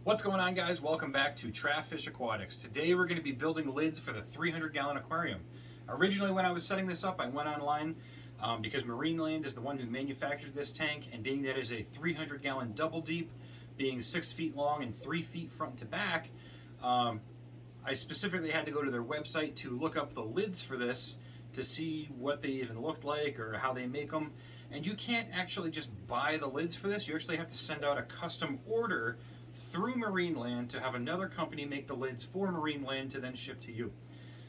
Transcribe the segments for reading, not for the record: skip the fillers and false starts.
What's going on, guys? Welcome back to Fish Aquatics. Today we're going to be building lids for the 300-gallon aquarium. Originally, when I was setting this up, I went online because Marineland is the one who manufactured this tank, and being that it is a 300-gallon double deep, being 6 feet long and 3 feet front to back, I specifically had to go to their website to look up the lids for this to see what they even looked like or how they make them. And you can't actually just buy the lids for this. You actually have to send out a custom order through Marineland to have another company make the lids for Marineland to then ship to you.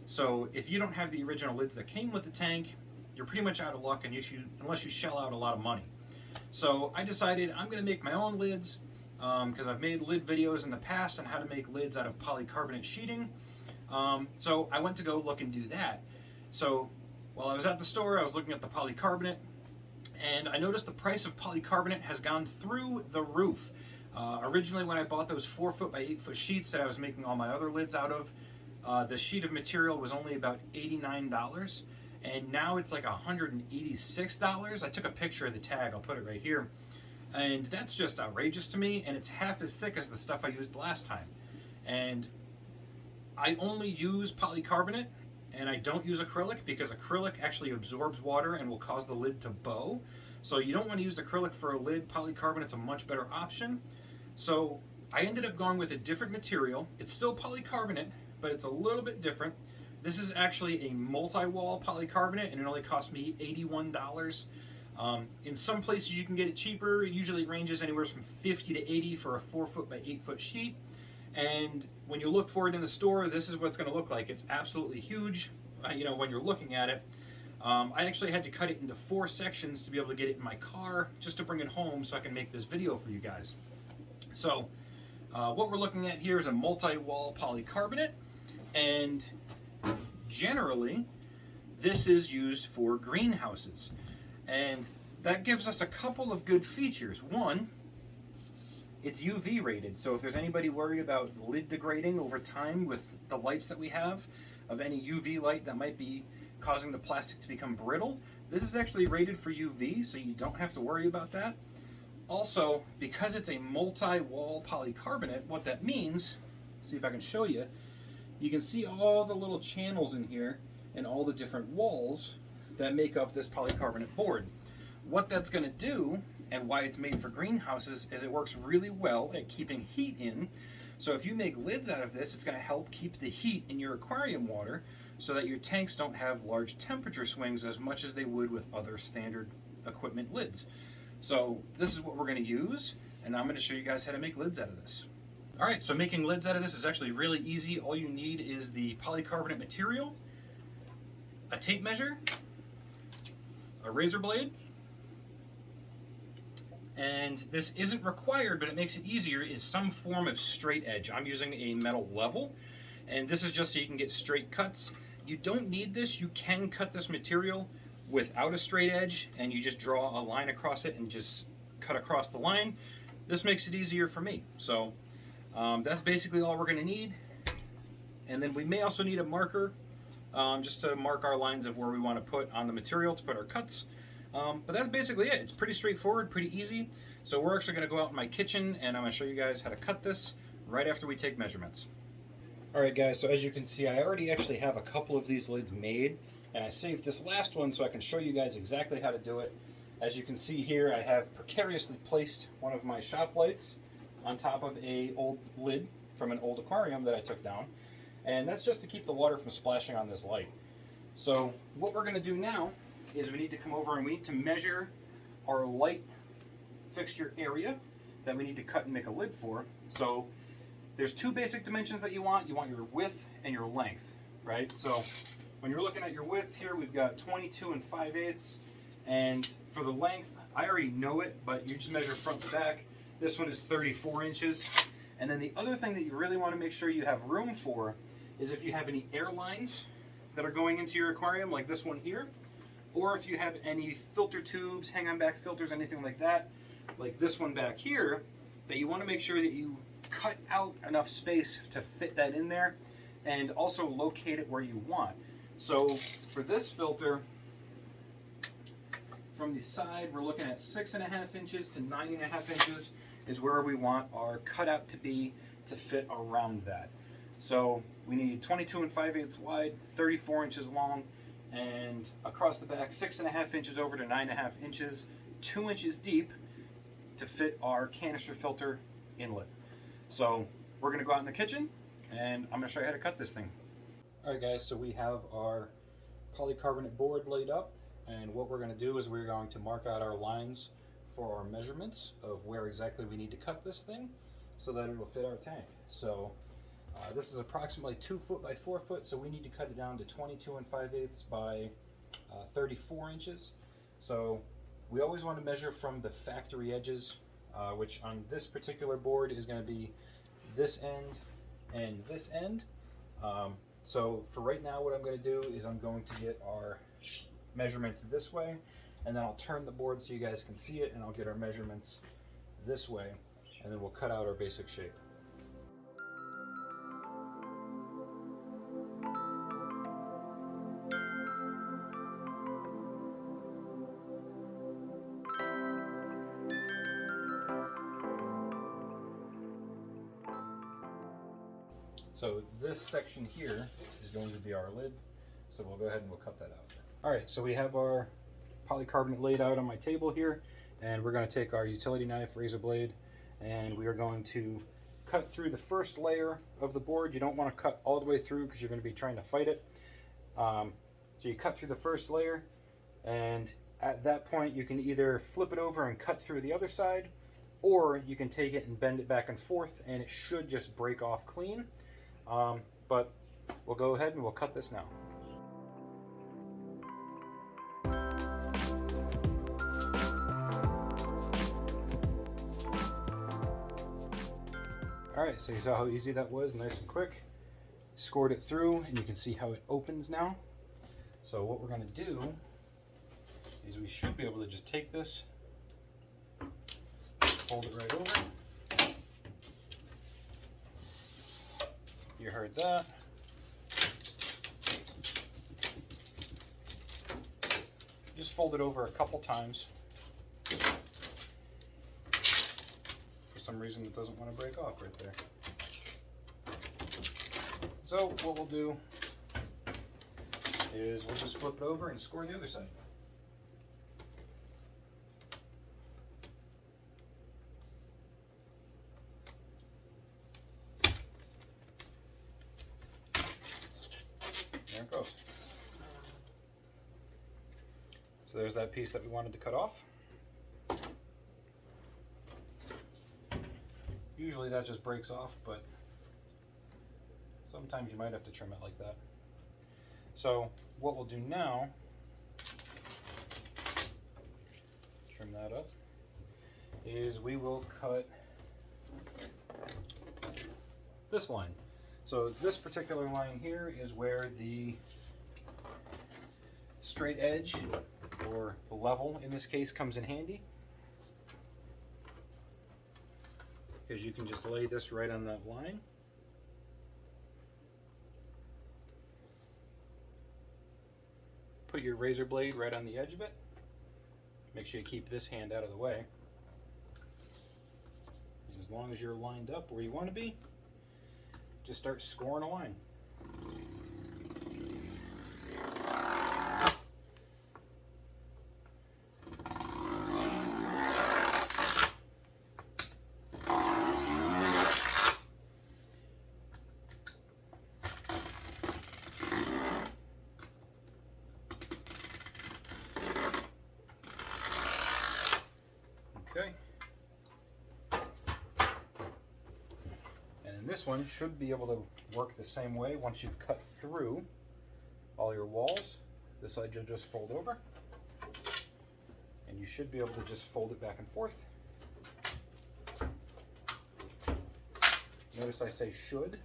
So if you don't have the original lids that came with the tank, you're pretty much out of luck unless you shell out a lot of money. So I decided I'm going to make my own lids because I've made lid videos in the past on how to make lids out of polycarbonate sheeting. So I went to go look and do that. So while I was at the store, I was looking at the polycarbonate, and I noticed the price of polycarbonate has gone through the roof. Originally, when I bought those 4-foot by 8-foot sheets that I was making all my other lids out of, the sheet of material was only about $89, and now it's like $186. I took a picture of the tag, I'll put it right here, and that's just outrageous to me, and it's half as thick as the stuff I used last time. And I only use polycarbonate, and I don't use acrylic because acrylic actually absorbs water and will cause the lid to bow. So you don't want to use acrylic for a lid. Polycarbonate's a much better option. So I ended up going with a different material. It's still polycarbonate, but it's a little bit different. This is actually a multi-wall polycarbonate, and it only cost me $81. In some places you can get it cheaper. It usually ranges anywhere from $50 to $80 for a 4-foot by 8-foot sheet. And when you look for it in the store, this is what it's going to look like. It's absolutely huge, when you're looking at it. I actually had to cut it into 4 sections to be able to get it in my car, just to bring it home so I can make this video for you guys. So what we're looking at here is a multi-wall polycarbonate, and generally this is used for greenhouses. And that gives us a couple of good features. One, it's UV rated, so if there's anybody worried about lid degrading over time with the lights that we have, of any UV light that might be causing the plastic to become brittle, this is actually rated for UV, so you don't have to worry about that. Also, because it's a multi-wall polycarbonate, what that means, see if I can show you, you can see all the little channels in here and all the different walls that make up this polycarbonate board. What that's going to do, and why it's made for greenhouses, is it works really well at keeping heat in. So if you make lids out of this, it's going to help keep the heat in your aquarium water so that your tanks don't have large temperature swings as much as they would with other standard equipment lids. So this is what we're going to use, and I'm going to show you guys how to make lids out of this. Alright, so making lids out of this is actually really easy. All you need is the polycarbonate material, a tape measure, a razor blade, and this isn't required, but it makes it easier, is some form of straight edge. I'm using a metal level, and this is just so you can get straight cuts. You don't need this. You can cut this material without a straight edge, and you just draw a line across it and just cut across the line. This makes it easier for me. So that's basically all we're going to need. And then we may also need a marker just to mark our lines of where we want to put on the material to put our cuts. But that's basically it. It's pretty straightforward, pretty easy. So we're actually going to go out in my kitchen, and I'm going to show you guys how to cut this right after we take measurements. Alright guys, so as you can see, I already actually have a couple of these lids made, and I saved this last one so I can show you guys exactly how to do it. As you can see here, I have precariously placed one of my shop lights on top of an old lid from an old aquarium that I took down, and that's just to keep the water from splashing on this light. So what we're going to do now is we need to come over and we need to measure our light fixture area that we need to cut and make a lid for. So there's 2 basic dimensions that you want. You want your width and your length, right? So when you're looking at your width here, we've got 22 5/8, and for the length, I already know it, but you just measure front to back. This one is 34 inches. And then the other thing that you really want to make sure you have room for is if you have any air lines that are going into your aquarium, like this one here, or if you have any filter tubes, hang-on back filters, anything like that, like this one back here, that you want to make sure that you cut out enough space to fit that in there and also locate it where you want. So for this filter, from the side, we're looking at 6.5 inches to 9.5 inches. is where we want our cutout to be to fit around that. So we need 22 5/8 wide, 34 inches long, and across the back 6.5 inches over to 9.5 inches, 2 inches deep to fit our canister filter inlet. So we're going to go out in the kitchen and I'm going to show you how to cut this thing. Alright guys, so we have our polycarbonate board laid up, and what we're going to do is we're going to mark out our lines for our measurements of where exactly we need to cut this thing so that it will fit our tank. So this is approximately 2 foot by 4 foot, so we need to cut it down to 22 5/8 by 34 inches. So we always want to measure from the factory edges, which on this particular board is going to be this end and this end. So for right now, what I'm going to do is I'm going to get our measurements this way, and then I'll turn the board so you guys can see it, and I'll get our measurements this way, and then we'll cut out our basic shape. So this section here is going to be our lid, so we'll go ahead and we'll cut that out. Alright, so we have our polycarbonate laid out on my table here, and we're going to take our utility knife, razor blade, and we are going to cut through the first layer of the board. You don't want to cut all the way through because you're going to be trying to fight it. So you cut through the first layer, and at that point you can either flip it over and cut through the other side, or you can take it and bend it back and forth, and it should just break off clean. But we'll go ahead and we'll cut this now. Alright, so you saw how easy that was, nice and quick. Scored it through, and you can see how it opens now. So what we're going to do is we should be able to just take this, fold it right over. You heard that. Just fold it over a couple times. For some reason it doesn't want to break off right there. So what we'll do is we'll just flip it over and score the other side. There it goes. So there's that piece that we wanted to cut off. Usually that just breaks off, but sometimes you might have to trim it like that. So what we'll do now, trim that up, is we will cut this line. So this particular line here is where the straight edge, or the level in this case, comes in handy, because you can just lay this right on that line. Put your razor blade right on the edge of it. Make sure you keep this hand out of the way. And as long as you're lined up where you want to be, just start scoring a line. Okay. And this one should be able to work the same way. Once you've cut through all your walls, this side you'll just fold over, and you should be able to just fold it back and forth. Notice I say should.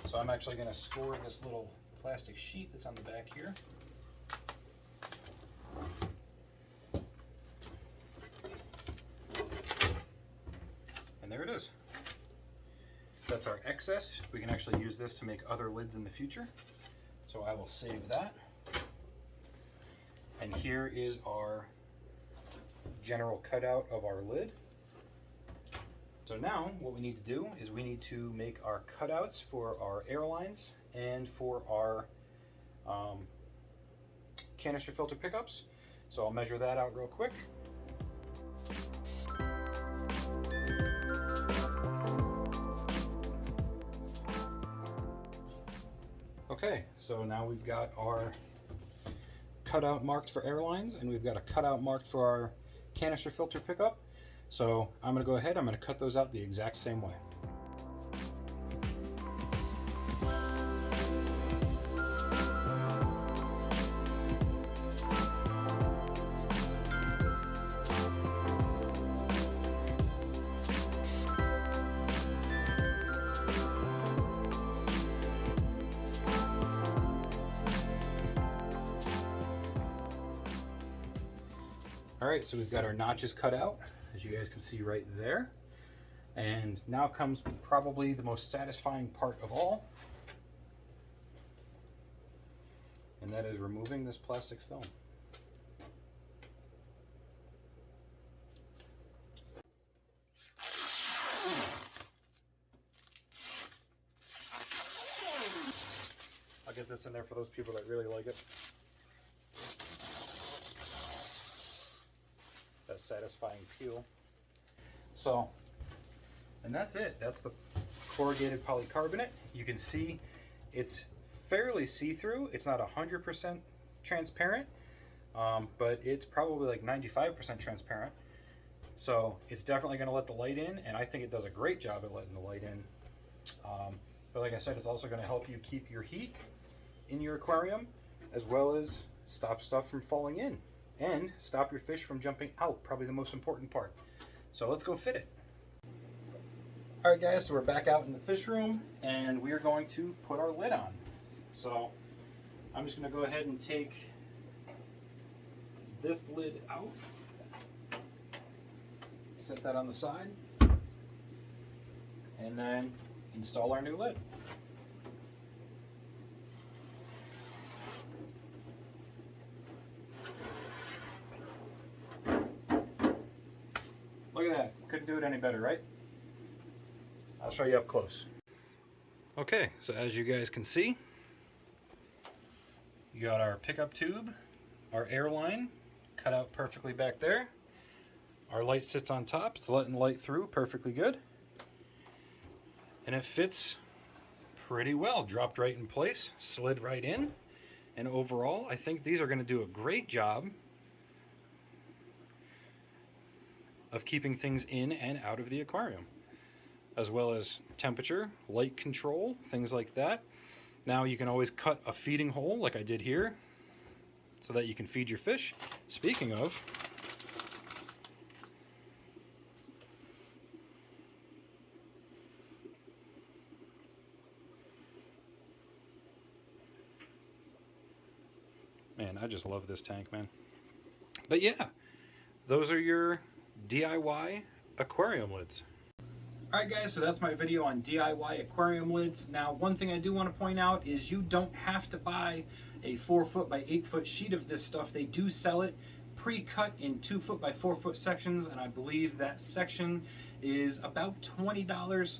So I'm actually going to score this little plastic sheet that's on the back here. And there it is. That's our excess. We can actually use this to make other lids in the future. So I will save that. And And here is our general cutout of our lid. So now what we need to do is we need to make our cutouts for our air lines and for our canister filter pickups. So I'll measure that out real quick. Okay, so now we've got our cutout marked for airlines and we've got a cutout marked for our canister filter pickup. So I'm going to go ahead, I'm going to cut those out the exact same way. All right, so we've got our notches cut out, as you guys can see right there. And now comes probably the most satisfying part of all, and that is removing this plastic film. I'll get this in there for those people that really like it. That satisfying peel. So, and that's it. That's the corrugated polycarbonate. You can see it's fairly see-through. It's not 100% transparent, but it's probably like 95% transparent. So it's definitely going to let the light in, and I think it does a great job at letting the light in. But like I said, it's also going to help you keep your heat in your aquarium, as well as stop stuff from falling in and stop your fish from jumping out, probably the most important part. So let's go fit it. All right guys, so we're back out in the fish room and we are going to put our lid on. So I'm just gonna go ahead and take this lid out, set that on the side, and then install our new lid. Look at that, couldn't do it any better, right? I'll show you up close. Okay, so as you guys can see, you got our pickup tube, our air line cut out perfectly back there. Our light sits on top, it's letting light through perfectly good. And it fits pretty well, dropped right in place, slid right in. And overall, I think these are gonna do a great job of keeping things in and out of the aquarium, as well as temperature, light control, things like that. Now you can always cut a feeding hole like I did here so that you can feed your fish. Speaking of, man, I just love this tank, man. But yeah, those are your DIY aquarium lids. Alright guys, so that's my video on DIY aquarium lids. Now one thing I do want to point out is you don't have to buy a 4-foot by 8-foot sheet of this stuff. They do sell it pre-cut in 2-foot by 4-foot sections, and I believe that section is about $20.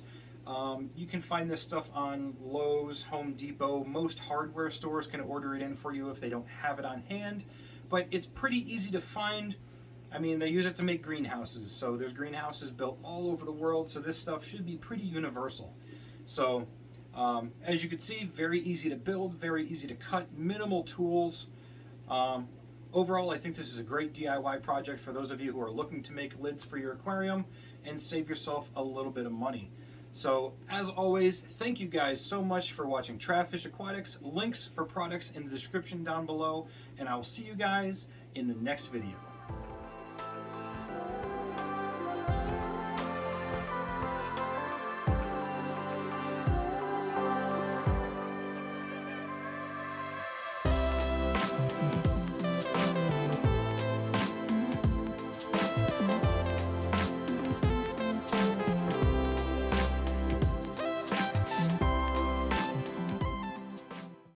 You can find this stuff on Lowe's, Home Depot. Most hardware stores can order it in for you if they don't have it on hand, but it's pretty easy to find. I mean, they use it to make greenhouses, so there's greenhouses built all over the world, so this stuff should be pretty universal. So, as you can see, very easy to build, very easy to cut, minimal tools. Overall, I think this is a great DIY project for those of you who are looking to make lids for your aquarium and save yourself a little bit of money. So, as always, thank you guys so much for watching Trafish Aquatics. Links for products in the description down below, and I will see you guys in the next video.